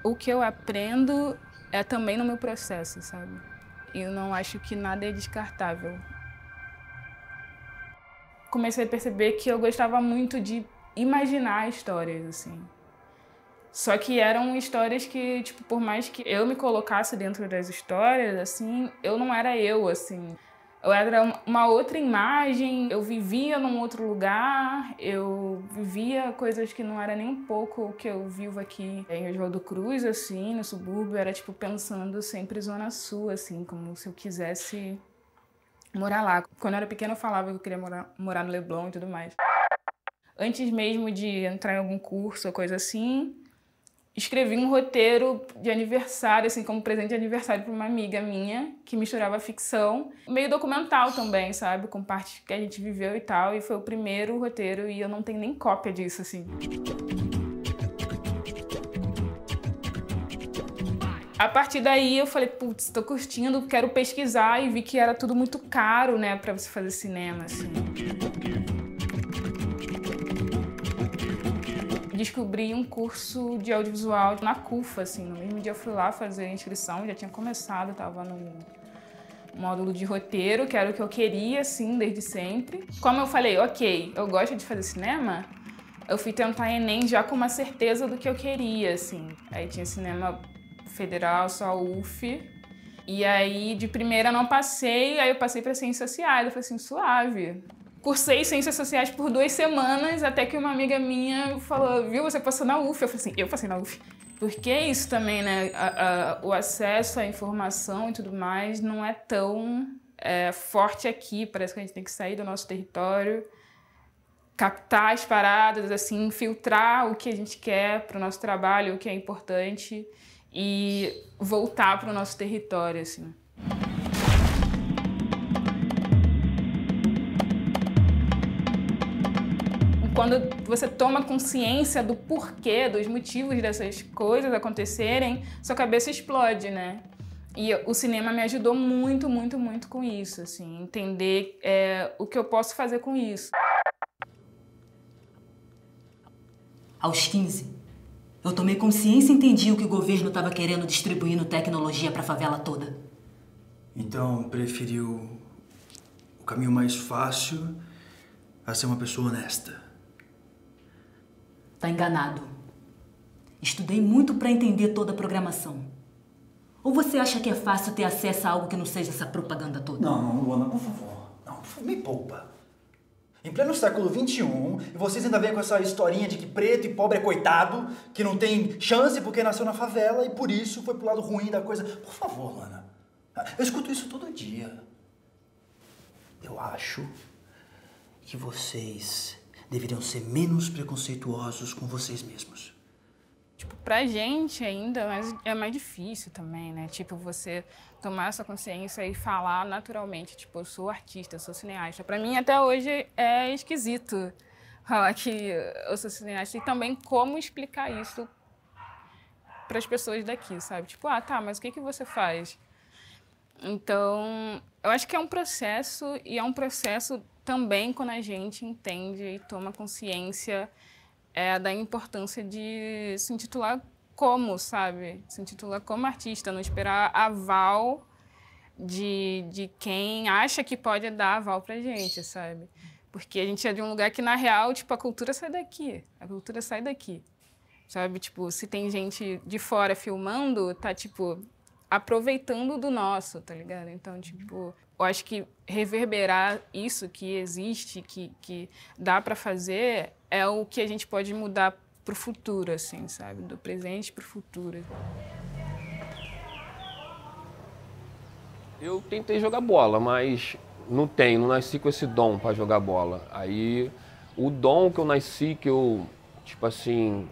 O que eu aprendo é também no meu processo, sabe? Eu não acho que nada é descartável. Comecei a perceber que eu gostava muito de imaginar histórias, assim. Só que eram histórias que, tipo, por mais que eu me colocasse dentro das histórias, assim, eu não era eu, assim. Eu era uma outra imagem, eu vivia num outro lugar, eu vivia coisas que não era nem um pouco o que eu vivo aqui em Oswaldo Cruz, assim, no subúrbio. Era, tipo, pensando sempre Zona Sul, assim, como se eu quisesse morar lá. Quando eu era pequena eu falava que eu queria morar no Leblon e tudo mais. Antes mesmo de entrar em algum curso ou coisa assim, escrevi um roteiro de aniversário, assim, como presente de aniversário para uma amiga minha, que misturava ficção, meio documental também, sabe? Com partes que a gente viveu e tal, e foi o primeiro roteiro e eu não tenho nem cópia disso, assim. A partir daí eu falei, putz, tô curtindo, quero pesquisar, e vi que era tudo muito caro, né, pra você fazer cinema, assim. Descobri um curso de audiovisual na CUFA, assim, no mesmo dia eu fui lá fazer a inscrição, já tinha começado, tava no módulo de roteiro, que era o que eu queria, assim, desde sempre. Como eu falei, ok, eu gosto de fazer cinema, eu fui tentar Enem já com uma certeza do que eu queria, assim. Aí tinha cinema federal, só UF, e aí de primeira não passei, aí eu passei para ciências sociais, eu falei assim, suave. Cursei ciências sociais por 2 semanas, até que uma amiga minha falou, viu, você passou na UF. Eu falei assim, eu passei na UF. Porque é isso também, né? O acesso à informação e tudo mais não é tão forte aqui. Parece que a gente tem que sair do nosso território, captar as paradas, assim, filtrar o que a gente quer para o nosso trabalho, o que é importante, e voltar para o nosso território, assim. Quando você toma consciência do porquê, dos motivos dessas coisas acontecerem, sua cabeça explode, né? E o cinema me ajudou muito, muito, muito com isso, assim, entender o que eu posso fazer com isso. Aos 15, eu tomei consciência e entendi o que o governo estava querendo distribuindo tecnologia para a favela toda. Então, preferiu o caminho mais fácil a ser uma pessoa honesta. Tá enganado. Estudei muito para entender toda a programação. Ou você acha que é fácil ter acesso a algo que não seja essa propaganda toda? Não, Luana, por favor. Não, por favor, me poupa. Em pleno século XXI, e vocês ainda vêm com essa historinha de que preto e pobre é coitado, que não tem chance porque nasceu na favela e por isso foi pro lado ruim da coisa. Por favor, Luana. Eu escuto isso todo dia. Eu acho que vocês deveriam ser menos preconceituosos com vocês mesmos. Tipo, pra gente ainda é mais difícil também, né? Tipo, você tomar essa consciência e falar naturalmente, tipo, eu sou artista, eu sou cineasta. Pra mim, até hoje, é esquisito falar que eu sou cineasta. E também como explicar isso pras pessoas daqui, sabe? Tipo, ah, tá, mas o que que você faz? Então, eu acho que é um processo, e é um processo também quando a gente entende e toma consciência da importância de se intitular como, sabe? Se intitular como artista, não esperar aval de quem acha que pode dar aval pra gente, sabe? Porque a gente é de um lugar que, na real, tipo, a cultura sai daqui. A cultura sai daqui, sabe? Tipo, se tem gente de fora filmando, tá, tipo, aproveitando do nosso, tá ligado? Então, tipo, eu acho que reverberar isso que existe, que dá pra fazer, é o que a gente pode mudar pro futuro, assim, sabe? Do presente pro futuro. Eu tentei jogar bola, mas não nasci com esse dom pra jogar bola. Aí, o dom que eu nasci, que eu, tipo assim,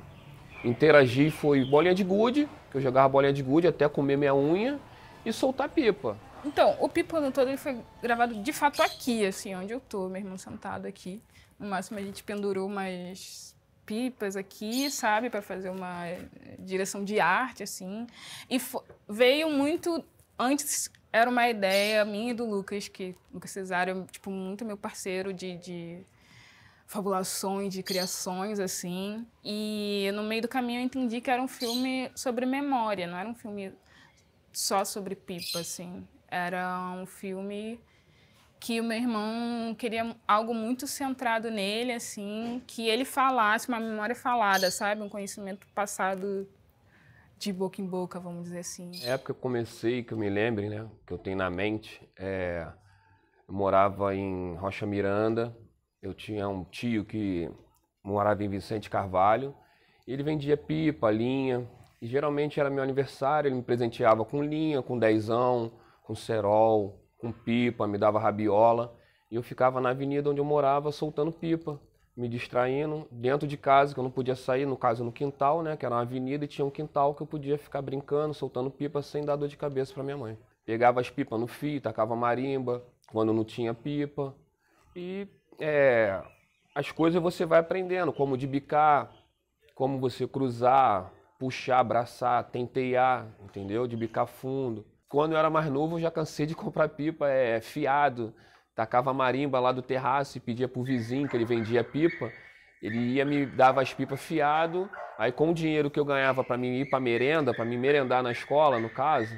interagi foi bolinha de gude, que eu jogava bolinha de gude até comer minha unha e soltar pipa. Então, o Pipa no todo ele foi gravado de fato aqui, assim, onde eu tô, meu irmão sentado aqui. No máximo a gente pendurou umas pipas aqui, sabe, para fazer uma direção de arte, assim. E veio muito antes, era uma ideia minha e do Lucas, que Lucas Cesário é, tipo, muito meu parceiro de fabulações, de criações, assim. E no meio do caminho eu entendi que era um filme sobre memória, não era um filme só sobre Pipa, assim. Era um filme que o meu irmão queria algo muito centrado nele, assim, que ele falasse, uma memória falada, sabe? Um conhecimento passado de boca em boca, vamos dizer assim. Na época que eu comecei, que eu me lembre, né, que eu tenho na mente, eu morava em Rocha Miranda, eu tinha um tio que morava em Vicente Carvalho, e ele vendia pipa, linha, e geralmente era meu aniversário, ele me presenteava com linha, com dezão, com cerol, com pipa, me dava rabiola, e eu ficava na avenida onde eu morava soltando pipa, me distraindo dentro de casa, que eu não podia sair, no caso no quintal, né, que era uma avenida e tinha um quintal que eu podia ficar brincando, soltando pipa sem dar dor de cabeça para minha mãe. Pegava as pipas no fio, tacava marimba, quando não tinha pipa, e as coisas você vai aprendendo, como de bicar, como você cruzar, puxar, abraçar, tentear, entendeu? De bicar fundo. Quando eu era mais novo, eu já cansei de comprar pipa fiado. Tacava marimba lá do terraço e pedia pro vizinho que ele vendia pipa. Ele ia me dava as pipas fiado. Aí com o dinheiro que eu ganhava para mim ir para merenda, para me merendar na escola, no caso,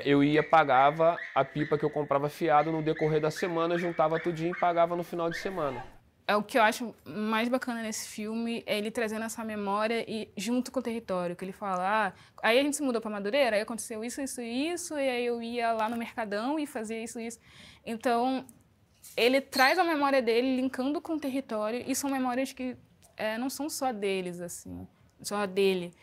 eu pagava a pipa que eu comprava fiado no decorrer da semana, juntava tudinho e pagava no final de semana. O que eu acho mais bacana nesse filme é ele trazendo essa memória e junto com o território, que ele fala, aí a gente se mudou para Madureira, aí aconteceu isso, isso e isso, e aí eu ia lá no Mercadão e fazia isso e isso. Então, ele traz a memória dele linkando com o território, e são memórias que não são só deles, assim, só dele.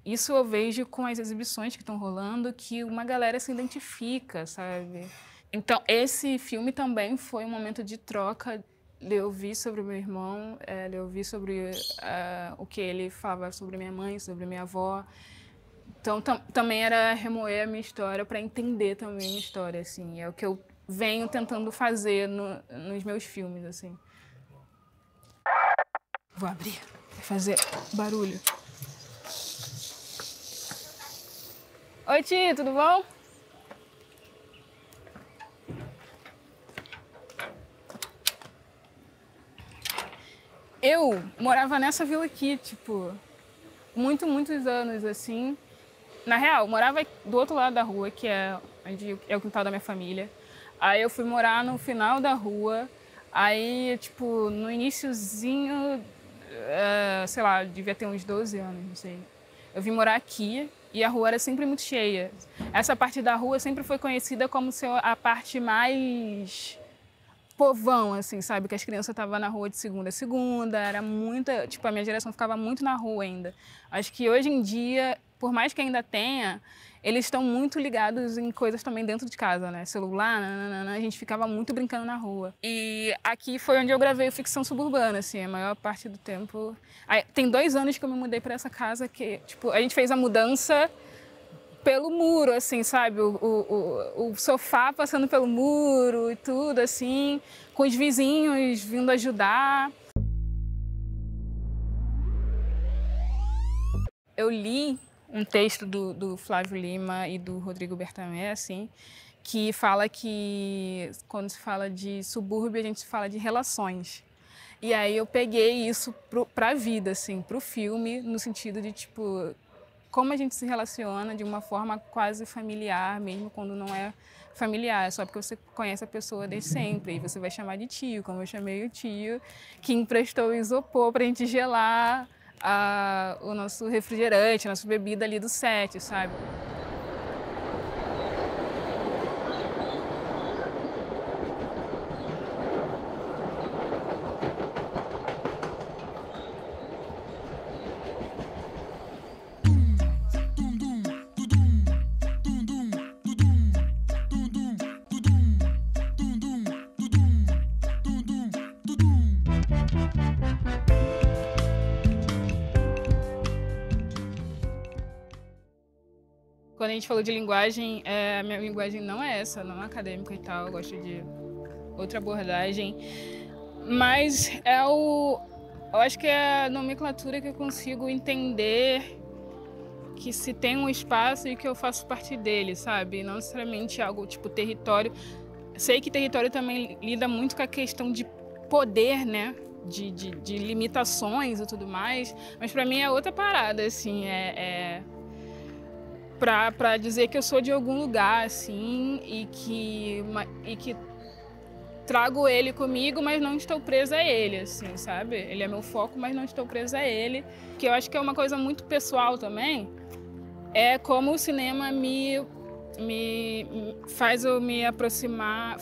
Isso eu vejo com as exibições que estão rolando, que uma galera se identifica, sabe? Então, esse filme também foi um momento de troca, de eu ouvir sobre o meu irmão, de eu ouvir sobre o que ele falava sobre minha mãe, sobre minha avó. Então, também era remoer a minha história para entender também a minha história, assim. É o que eu venho tentando fazer nos meus filmes, assim. Vou abrir, vai fazer barulho. Oi, tio, tudo bom? Eu morava nessa vila aqui, tipo, muitos anos, assim. Na real, morava do outro lado da rua, que é onde é o quintal da minha família. Aí eu fui morar no final da rua. Aí, tipo, no iniciozinho, sei lá, devia ter uns 12 anos, não sei. Eu vim morar aqui e a rua era sempre muito cheia. Essa parte da rua sempre foi conhecida como ser a parte mais povão, assim, sabe? Que as crianças estavam na rua de segunda a segunda, era muita... Tipo, a minha geração ficava muito na rua ainda. Acho que hoje em dia, por mais que ainda tenha, eles estão muito ligados em coisas também dentro de casa, né? Celular, a gente ficava muito brincando na rua. E aqui foi onde eu gravei o Ficção Suburbana, assim, a maior parte do tempo. Aí, tem 2 anos que eu me mudei para essa casa que, tipo, a gente fez a mudança pelo muro, assim, sabe? O sofá passando pelo muro e tudo, assim, com os vizinhos vindo ajudar. Eu li um texto do Flávio Lima e do Rodrigo Bertamé, assim, que fala que quando se fala de subúrbio, a gente fala de relações. E aí eu peguei isso pra vida, assim, pro filme, no sentido de, tipo, como a gente se relaciona de uma forma quase familiar, mesmo quando não é familiar, só porque você conhece a pessoa desde sempre, e você vai chamar de tio, como eu chamei o tio, que emprestou o isopor pra gente gelar o nosso refrigerante, a nossa bebida ali do set, sabe? Quando a gente falou de linguagem, a minha linguagem não é essa, não é acadêmica e tal, eu gosto de outra abordagem. Mas eu acho que é a nomenclatura que eu consigo entender que se tem um espaço e que eu faço parte dele, sabe? Não necessariamente algo tipo território. Sei que território também lida muito com a questão de poder, né? De limitações e tudo mais, mas para mim é outra parada, assim, para dizer que eu sou de algum lugar, assim, e que trago ele comigo, mas não estou presa a ele, assim, sabe? Ele é meu foco, mas não estou presa a ele, que eu acho que é uma coisa muito pessoal também, é como o cinema faz eu me aproximar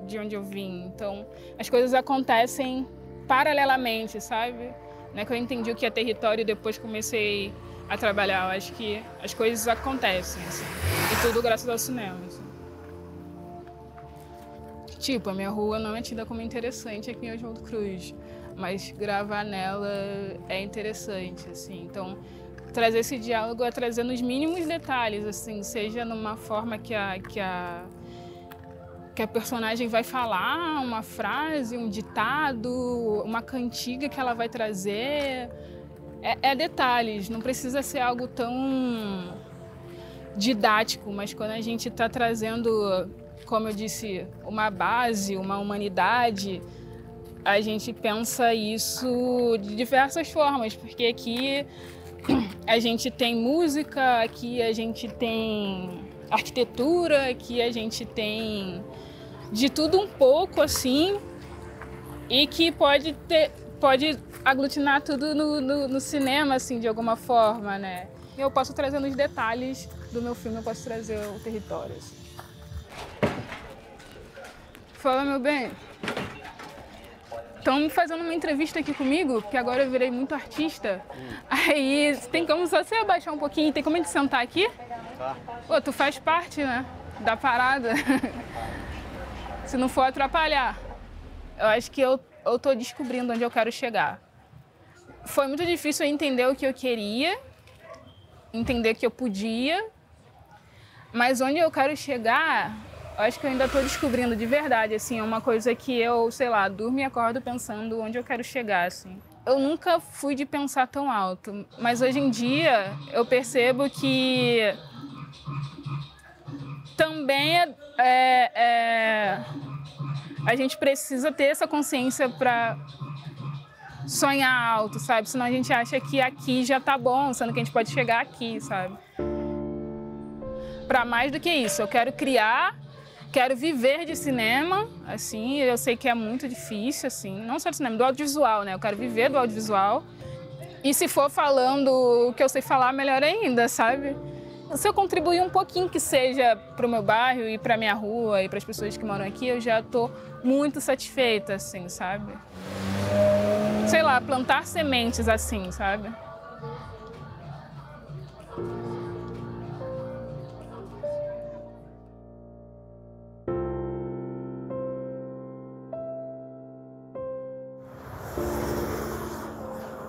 de onde eu vim. Então, as coisas acontecem paralelamente, sabe? Não é que eu entendi o que é território e depois comecei a trabalhar. Eu acho que as coisas acontecem, assim. E tudo graças ao cinema, assim. Tipo, a minha rua não é tida como interessante aqui em Oswaldo Cruz, mas gravar nela é interessante, assim. Então, trazer esse diálogo é trazer nos mínimos detalhes, assim, seja numa forma que a personagem vai falar uma frase, um ditado, uma cantiga que ela vai trazer. É detalhes, não precisa ser algo tão didático, mas quando a gente está trazendo, como eu disse, uma base, uma humanidade, a gente pensa isso de diversas formas, porque aqui a gente tem música, aqui a gente tem arquitetura, aqui a gente tem de tudo um pouco, assim, e que pode aglutinar tudo no cinema, assim, de alguma forma, né? Eu posso trazer nos detalhes do meu filme, eu posso trazer o território, assim. Fala, meu bem. Estão fazendo uma entrevista aqui comigo, porque agora eu virei muito artista. Aí tem como só você abaixar um pouquinho, tem como a gente sentar aqui? Tá. Pô, tu faz parte, né, da parada. Se não for atrapalhar. Eu acho que eu tô descobrindo onde eu quero chegar. Foi muito difícil eu entender o que eu queria, entender que eu podia, mas onde eu quero chegar, eu acho que eu ainda estou descobrindo de verdade, assim, é uma coisa que eu, sei lá, durmo e acordo pensando onde eu quero chegar, assim. Eu nunca fui de pensar tão alto, mas hoje em dia eu percebo que também a gente precisa ter essa consciência para sonhar alto, sabe? Senão a gente acha que aqui já tá bom, sendo que a gente pode chegar aqui, sabe? Para mais do que isso, eu quero criar, quero viver de cinema, assim, eu sei que é muito difícil, assim, não só do cinema, do audiovisual, né? Eu quero viver do audiovisual. E se for falando o que eu sei falar, melhor ainda, sabe? Se eu contribuir um pouquinho que seja para o meu bairro e para minha rua e para as pessoas que moram aqui, eu já tô muito satisfeita, assim, sabe? Sei lá, plantar sementes assim, sabe?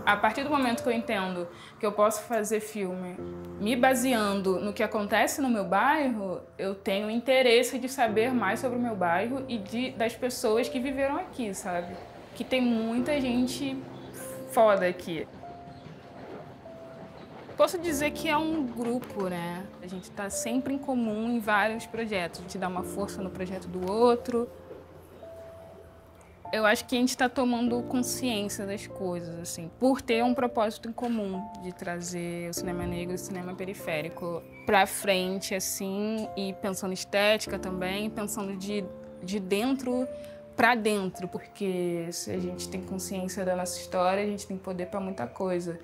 A partir do momento que eu entendo que eu posso fazer filme me baseando no que acontece no meu bairro, eu tenho interesse de saber mais sobre o meu bairro e das pessoas que viveram aqui, sabe? Que tem muita gente foda aqui. Posso dizer que é um grupo, né? A gente tá sempre em comum em vários projetos. A gente dá uma força no projeto do outro. Eu acho que a gente está tomando consciência das coisas, assim, por ter um propósito em comum de trazer o cinema negro e o cinema periférico para frente, assim, e pensando em estética também, pensando de dentro para dentro, porque se a gente tem consciência da nossa história, a gente tem poder para muita coisa.